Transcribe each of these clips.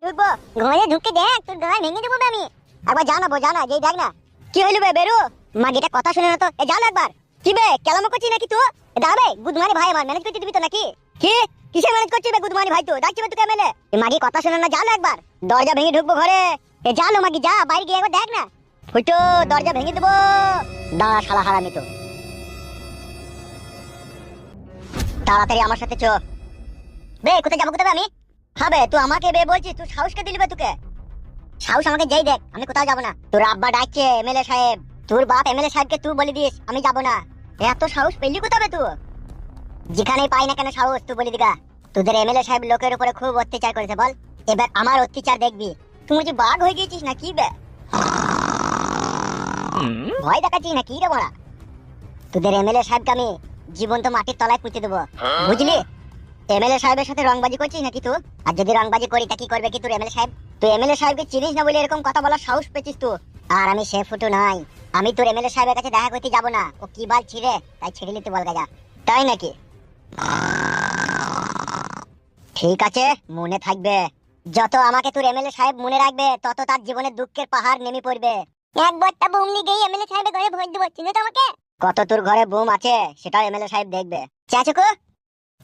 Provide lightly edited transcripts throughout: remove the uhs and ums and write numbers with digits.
ঢুকবো ঘরে ঢুকে দেখ তোর গায়ে ভেঙে দেবো আমি একবার জানাবো জানা যেই দেখ না কি হইলো বে বেরো মাগিটা কথা শুনে না তো এ জান একবার কি বে কেলামো করছিস নাকি তুই দাঁড়াবে গুদমানি ভাই আমার ম্যানেজ করতে দিবি তো নাকি কি কিসে ম্যানেজ করছিস বে গুদমানি ভাই তো ডাকছি তোকে এমএলএ এ মাগি কথা শুনে না জান একবার দরজা ভেঙে ঢুকবো ঘরে এ জানো মাগি যা বাইরে গিয়ে একবার দেখ না ফুটো দরজা ভেঙে দেবো দাঁড়া শালা হারামি তো তাড়াতাড়ি আমার সাথে চো বে কোথায় যাবো কোথায় আমি হবে তুই আমাকে বে বলছিস তুই সাহস কে দিলি বে তোকে সাহস আমাকে যেই দেখ আমি কোথাও যাবো না তোর আব্বা ডাকছে এমএলএ সাহেব তোর বাপ এমএলএ সাহেবকে তুই বলে দিস আমি যাবো না এত সাহস পেলি কোথাবে তুই যেখানেই পাই না কেন সাহস তুই বলি দিগা তোদের এমএলএ সাহেব লোকের উপরে খুব অত্যাচার করেছে বল এবার আমার অত্যাচার দেখবি তুই যে বাঘ হয়ে গেছিস না কি বে ভয় দেখাচ্ছিস না কি রে বড়া তোদের এমএলএ সাহেবকে আমি জীবন্ত মাটির তলায় পুঁতে দেবো বুঝলি এমএলএ সাহেবের সাথে রংবাজি করছিস নাকি তুই আর যদি রংবাজি করি তা কি করবে কি তোর এমএলএ সাহেব তুই এমএলএ সাহেবকে চিনিস না বলে এরকম কথা বলার সাহস পেয়েছিস তুই আর আমি সে ফুটো নাই আমি তোর এমএলএ সাহেবের কাছে দেখা করতে যাব না ও কি বাল ছিড়ে তাই ছেড়ে নিতে বল গাজা তাই নাকি ঠিক আছে মনে থাকবে যত আমাকে তোর এমএলএ সাহেব মনে রাখবে তত তার জীবনে দুঃখের পাহাড় নেমে পড়বে একবারটা বুম নিয়ে এমএলএ সাহেবের ঘরে ভোট দেবো চিনো তো আমাকে কত তোর ঘরে বুম আছে সেটাও এমএলএ সাহেব দেখবে চাচুকু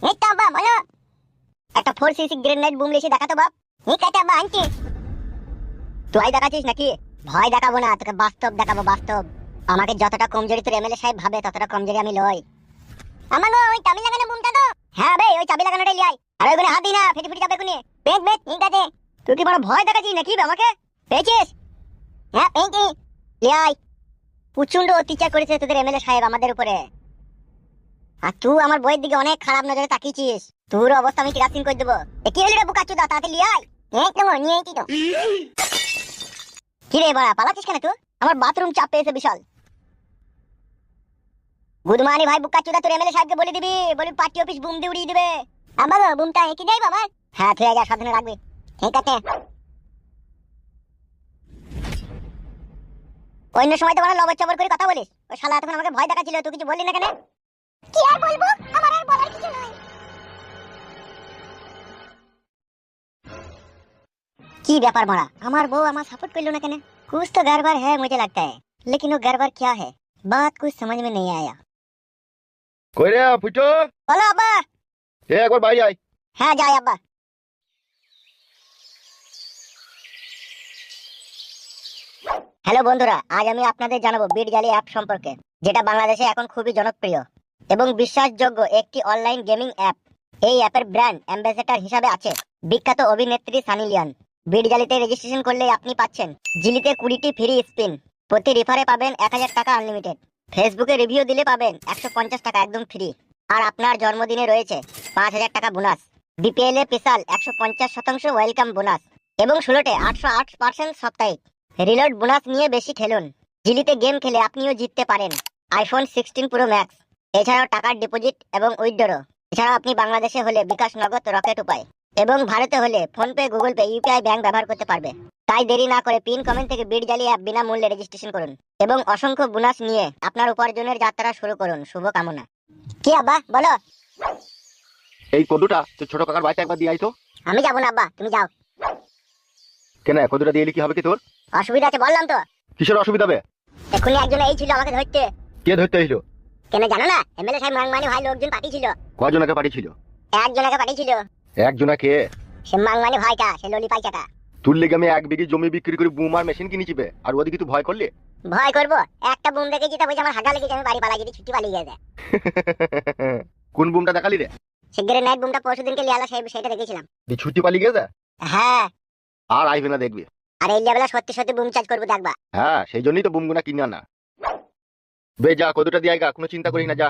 এই তো বাবা বলো একটা 4cc গ্রেনেড বুম লিখে দেখাতো বাপ ঠিক আছে বাবা আনছি তুই দেখাচ্ছিস নাকি ভয় দেখাবো না তোকে বাস্তব দেখাবো বাস্তব আমাকে যতটা কমজোরি তোর এমএলএ সাহেব ভাবে ততটা কমজোরি আমি লই আমাগো ওই চাবি লাগানো বুমটা তো হ্যাঁ ভাই ওই চাবি লাগানোটাই লিয়াই আর ওইখানে হাত দিই না ফেটে ফেটে যাবে কোনি বেশ বেশ ঠিক আছে তুই কি বড় ভয় দেখাচ্ছিস নাকি আমাকে পেয়েছিস হ্যাঁ পেয়েছি লিয়াই প্রচন্ড অত্যাচার করেছে তোদের এমএলএ সাহেব আমাদের উপরে আর তুই আমার বইয়ের দিকে অনেক খারাপ নজরে তাকিয়েছিস তোর অবস্থা আমি কিরাসিন করে দেবো কি হলো রে বুকাচুদা তাড়াতাড়ি লিয়াই একদম নিয়েছি তো কি রে বাড়া পালাচ্ছিস কেন তুই আমার বাথরুম চাপ পেয়েছে বিশাল গুদমানি ভাই বুকাচুদা তোর এমএলএ সাহেবকে বলে দিবি বলি পার্টি অফিস বুম দিয়ে উড়িয়ে দিবে আমার বুমটা একই দেয় বাবা হ্যাঁ ঠিক আছে সাবধানে রাখবি ঠিক আছে অন্য সময় তো বড় লবর চবর করে কথা বলিস ওই শালা এতক্ষণ আমাকে ভয় দেখাচ্ছিল তুই কিছু বললি না কেন কি আর বলবো আমার আর বলার কিছু নাই কি ব্যাপার মারা আমার বউ আমার সাपोर्ट करलो ना কেন कुछ तो गड़बड़ है मुझे लगता है लेकिन वो गड़बड़ क्या है बात कुछ समझ में नहीं आया কই রে ফুটো বলো আব্বা এ একবার বাইরে আয় হ্যাঁ যাই আব্বা হ্যালো বন্ধুরা আজ আমি আপনাদের জানাবো বিটজালি অ্যাপ সম্পর্কে যেটা বাংলাদেশে এখন খুবই জনপ্রিয় এবং বিশ্বাসযোগ্য একটি অনলাইন গেমিং অ্যাপ এই অ্যাপের ব্র্যান্ড অ্যাম্বাসেডর হিসেবে আছে বিখ্যাত অভিনেত্রী সানি লিওন বিটজালিতে রেজিস্ট্রেশন করলে আপনি পাচ্ছেন জিলিতে 20টি ফ্রি স্পিন প্রতি রেফারে পাবেন 1000 টাকা আনলিমিটেড ফেসবুকে রিভিউ দিলে পাবেন 150 টাকা একদম ফ্রি আর আপনার জন্মদিনে রয়েছে 5000 টাকা bonus BPL a special 150% welcome bonus এবং 16টে 808% সাপ্তাহিক রিলোড বোনাস নিয়ে বেশি খেলুন জিলিতে গেম খেলে আপনিও জিততে পারেন আইফোন 16 প্রো ম্যাক্স এছাড়াও টাকার ডিপোজিট এবং উইথড্র এছাড়াও আপনি বাংলাদেশে হলে বিকাশ নগদ রকেট উপায় এবং ভারতে হলে PhonePe Google pay UPI bank ব্যবহার করতে পারবে তাই দেরি না করে পিন কমেন্ট থেকে বিটজালি অ্যাপ বিনামূল্যে রেজিস্ট্রেশন করুন এবং অসংখ্য বোনাস নিয়ে আপনার উপার্জনের যাত্রা শুরু করুন শুভকামনা কি আব্বা বলো এই কদুটা তো ছোট কাকার বাড়িতে একবার দিয়ে আইতো আমি যাবো না আব্বা তুমি যাও কেন কদুটা দিয়ে এলি কি হবে কি তোর অসুবিধা আছে বললাম তো কিসের অসুবিধা হবে এখনই একজন এই ছিল আমাকে ধরতে কে ধরতে আইলো কেন জানো না এমএলএ সাহেব মাংমানি ভাই লোকজন পাঠিয়েছিল কজনকে পাঠিয়েছিল একজনকে পাঠিয়েছিল একজনকে সে মাংমানি ভাইটা সে ললি পাইচাটা তোর লেগে আমি 1 বিঘি জমি বিক্রি করে বুম আর মেশিন কিনেছি বে আর ওদিকে তুই ভয় করলি ভয় করবো একটা বুম দেখে যেটা বলছে আমার হাগা লেগেছে আমি বাড়ি পালাই যদি ছুটি পালিয়ে গেছে কোন বুমটা দেখালি রে সে গ্রেনেড বুমটা পরশুদিনকে লিয়ালা সাহেব সেটা দেখেছিলাম তুই ছুটি পালিয়ে গেছে হ্যাঁ আর আইবে না দেখবি আর এই লেভেলে সত্যি সত্যি বুম চার্জ করবো দেখবা হ্যাঁ সেই জন্যই তো বুমগুনা কিনে আনা বে যা কদুটা দিয়ে আইগা কোনো চিন্তা করিস না যা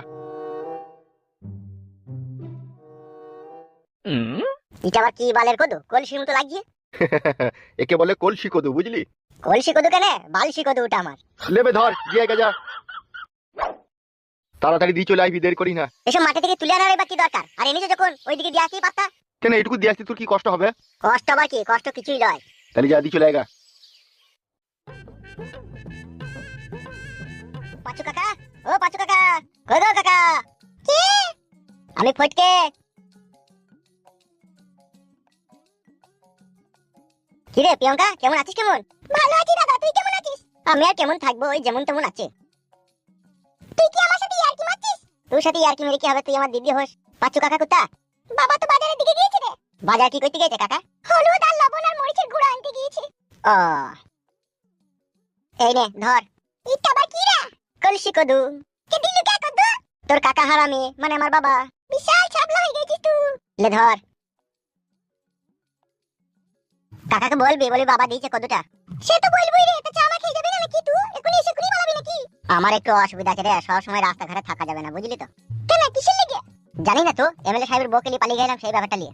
এটা আবার কি বালের কদু কলসির মতো লাগিয়ে একে বলে কলসি কদু বুঝলি কলসি কদু কেন বালসি কদু ওটা আমার লেবে ধর দিয়ে আইগা যা তাড়াতাড়ি দিয়ে চলে আইবি দেরি করিস না এসব মাটি থেকে তুলে আনার এবার কি দরকার আর এনেছে যখন ওইদিকে দিয়ে আসতেই পারতা কেন এটুকু দিয়ে আসতে তোর কি কষ্ট হবে কষ্ট আবার কি কষ্ট কিছুই নয় তাহলে যা দিয়ে চলে আইগা পাঁচু কাকা ও পাঁচু কাকা কই গো কাকা কি আমি ফটকে কি রে প্রিয়ঙ্কা, কেমন আছিস? কেমন? ভালো আছি দাদা, তুই কেমন আছিস? আমি আর কেমন থাকবো, ওই যেমন তেমন আছে। তুই কি আমার সাথে ইয়ার্কি মারছিস? তোর সাথে ইয়ার্কি মেরে কি হবে, তুই আমার দিদি হোস। পাচ্চু কাকা কোথা? বাবা তো বাজারের দিকে গিয়েছে রে। বাজার কি করতে গিয়েছে কাকা? হলুদ আর লবণ আর মরিচের গুঁড়ো আনতে গিয়েছে। ও, এই নে ধর। ইটা আবার কি রে? কলসি কদু। কে দিলু কে কদু? তোর কাকা হারামি, মানে আমার বাবা। বিশাল ছাবলা হয়ে গেছিস তুই। লে ধর। কাকাকে বলবি, বাবা দিয়েছে কদুটা। সে তো বলবই রে, তো চামা খেয়ে যাবে না নাকি তুই? এখনি এসে কুড়ি বলাবি নাকি? আমার একটু অসুবিধা আছে রে, সব সময় রাস্তাঘাটে থাকা যাবে না, বুঝলি তো। কেন, কিসের লেগে? জানি না তো, এমএলএ সাহেবের বউকে নিয়ে পালিয়ে গেলাম সেই ব্যাপারটা নিয়ে।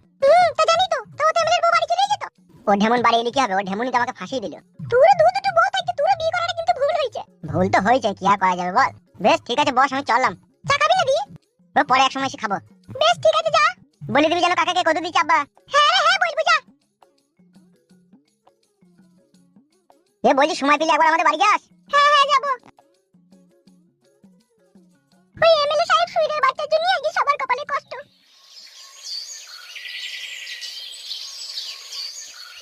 তা জানি তো, তো এমএলএর বউ বাড়ি চলে যেত। ও ঢেমন বাড়ি এলে কি হবে, ও ঢেমনই তো আমাকে ফাঁসিয়ে দিল। তোর দুটো বউ থাকতে তোর বিয়ে করাটা কিন্তু ভুল হয়েছে। ভুল তো হয়েছে, কি আর করা যাবে বল। বেশ ঠিক আছে বস, আমি চললাম। চা খাবি না দি? ও পরে এক সময় এসে খাবো। বেশ ঠিক আছে, যা। বলে দিবি যেন কাকাকে কদু দিচ্ছে আব্বা। হ্যাঁ হ্যাঁ বলবো, যা। এ বলছি, সময় পেলে একবার আমাদের বাড়ি যাস? হ্যাঁ হ্যাঁ যাবো। ওই এমএলএ সাহেব সুইরের বাচ্চার জন্য আজকে সবার কপালে কষ্ট।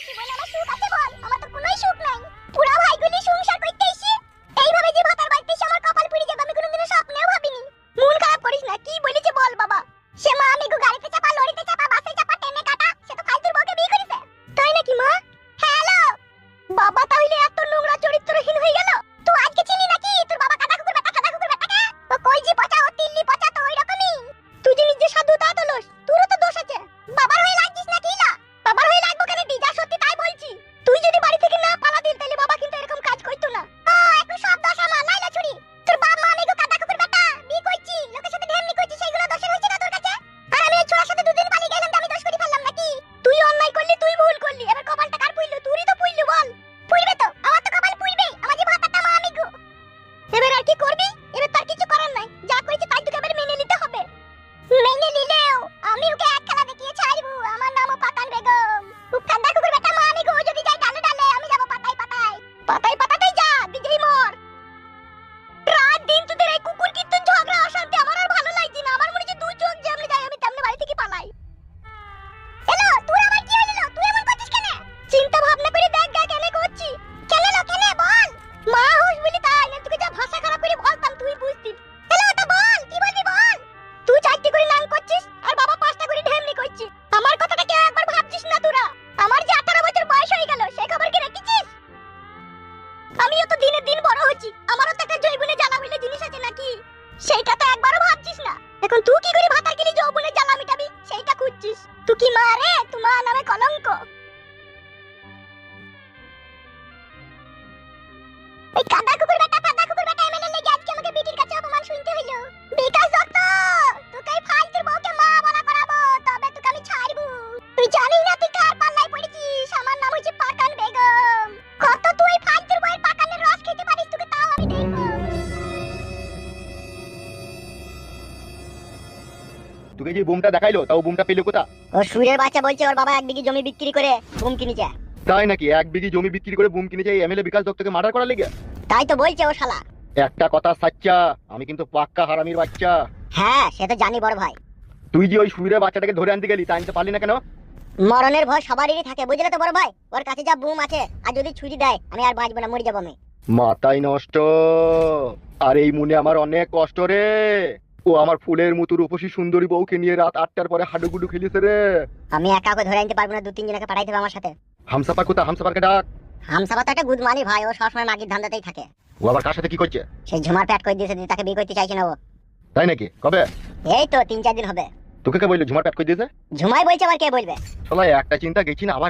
জীবনে আমার সুখ আছে বল? আমার তো কোনোই সুখ নাই। পুরা ভাইগুলি সংসার করতে এসে এইভাবে যে ভাতার বাড়িতে এসে আমার কপাল পুড়ে যাবে, আমি কোনোদিনও স্বপ্নেও ভাবিনি। মন খারাপ করিস না, কি বলেছে বল বাবা? সে মা আমি গাড়িতে চাপা, লরিতে চাপা, বাসে চাপা, ট্রেনে কাটা, সে তো ফালতুর বউকে বিয়ে করেছে। তাই নাকি মা? হ্যালো বাবা, তাহলে এত নোংরা চরিত্রহীন হয়ে গেল? তুই আজকে চিনি নাকি তোর বাবা কাদা কুকুর বেটা, কাদা কুকুর বেটাকে? ও কই জি পচা, ও তিল্লি পচা তো ওই রকমই। তুই যে নিজে সাধু তা তো লস, তোরও তো দোষ আছে। বাবার হয়ে লাগছিস নাকি? না বাবার হয়ে লাগবো কেন? যা সত্যি তাই বলছি। তুই যদি বাড়ি থেকে না পালা দিল তাহলে বাবা কিন্তু এরকম কাজ করতো না। একটু সব দোষ আমার, লাইলা ছুরি। তোর বাপ মা আমি কাদা কুকুর বেটা বিয়ে করছি, লোকের সাথে ঢেমনি করছি, সেইগুলো দোষের হচ্ছে না তোর কাছে? আর আমি এই ছোড়ার সাথে দুদিন পালিয়ে গেলাম, আমি দোষ করে ফেললাম নাকি? তুই অন্যায় করলি, তুই ভুল করলি, এবার কপালটা কার পুইলো? তুই তো পুইলো বল। পুইবে তো, আমার তো কপাল পুইবেই, আমার যে ভাতাটা মা আমি গো। এবার আর কি করবি? এবার তার কিছু করার নাই, যা করেছে তাই তোকে এবার মেনে নিতে হবে। মেনে নিলেও আমি ওকে এক খেলা দেখিয়ে ছাড়বো। আমার নামও পাতান বেগম। ও কাদা কুকুর বেটা মা আমি গো, যদি যাই ডালে ডালে আমি যাব পাতায় পাতায়। পাতায় পাতাতেই যা, দিকেই মর। রাত দিন তোদের এই কুকুর কীর্তন ঝগড়া অশান্তি আমার আর ভালো লাগছে না। আমার মনে হচ্ছে দু চোখ যেমনি যায় আমি তেমনি বাড়ি থেকে পালাই। হ্যালো, তোর আবার কি হলো? তুই এমন করছিস কেন? চিন্তা ভাবনা করে দেখ গা কেন করছি। কেন কেন বল? মা হোস বলি তাই না, তোকে যা ভাষা খারাপ করে বলতাম তুই বুঝতি। হ্যালো ওটা বল, কি বলবি বল। তুই 4টি করে নাম করছিস আর বাবা 5টা করে ঢেমনি করছিস। আমার কথাটা কেউ একবার ভাবছিস না তোরা? আমার যে 18 বছর বয়স হয়ে গেল, সেই খবর কি রেখেছিস? আমিও তো দিনে দিন বড় হচ্ছি, আমারও তো একটা জৈবনে জ্বালা বলে জিনিস আছে নাকি? সেইটা তো একবারও ভাবছিস না। এখন তুই কি করে ভাতার গিলি যৌবনে জ্বালা মিটাবি সেইটা খুঁজছিস। তুই কি মা রে? তুই মা নামে কলঙ্ক। এই কাদা কুকুর বেটা এমএলএ লেগে আজকে আমাকে বিটির কাছে অপমান শুনতে হইলো। বিকাশ দত্ত, তোকে এই ফালতুর বউকে মা বলা করাবো, তবে তোকে আমি ছাড়বো। তুই জানিস না তুই কার পাল্লায় পড়েছিস? আমার নাম হচ্ছে পাকান বেগম। কত তুই ফালতুর বউয়ের পাকানের রস খেতে পারিস, তোকে তাও আমি দেখবো। তোকে যে বুমটা দেখাইলো, তাও বুমটা পেলো কোথা? ও সুরের বাচ্চা বলছে ওর বাবা 1 বিঘি জমি বিক্রি করে বুম কিনেছে। তাই নাকি? 1 বিঘি জমি বিক্রি করে বুম কিনেছে এমএলএ বিকাশ দত্তকে মার্ডার করার লেগে? তাই তো বলছে ও শালা। একটা কথা সাচ্চা, আমি কিন্তু পাক্কা হারামির বাচ্চা। হ্যাঁ সে তো জানি বড় ভাই। তুই যে ওই সুইরের বাচ্চাটাকে ধরে আনতে গেলি, তা আনতে পারলি না কেন? মরণের ভয় সবারই থাকে, বুঝলে তো বড় ভাই। ওর কাছে যা বুম আছে, আর যদি ছুরি দেয় আমি আর বাঁচবো না, মরে যাবো আমি। মাথায় নষ্ট। আর এই মনে আমার অনেক কষ্ট রে। ও আমার ফুলের মতো রূপসী সুন্দরী বউকে নিয়ে রাত 8টার পরে হাডুগুডু খেলিছে রে। আমি একা ওকে ধরে আনতে পারবো না, 2-3 জনকে পাঠাইতে হবে আমার সাথে। হামসাপার কোথা? হামসাপারকে ডাক। হামসাবা তো একটা গুদমানি ভাই, ও সবসময় মাগির ধান্দাতেই থাকে। ও আবার কার সাথে কি করছে? সেই ঝুমার প্যাট করে দিয়েছে, তাকে বিয়ে করতে চাইছে না ও। তাই নাকি? কবে? এই তো 3-4 দিন হবে। তোকে কে বললো ঝুমার প্যাট করে দিয়েছে? ঝুমাই বলছে, আবার কে বলবে? শালা একটা চিন্তা গেছি না, আবার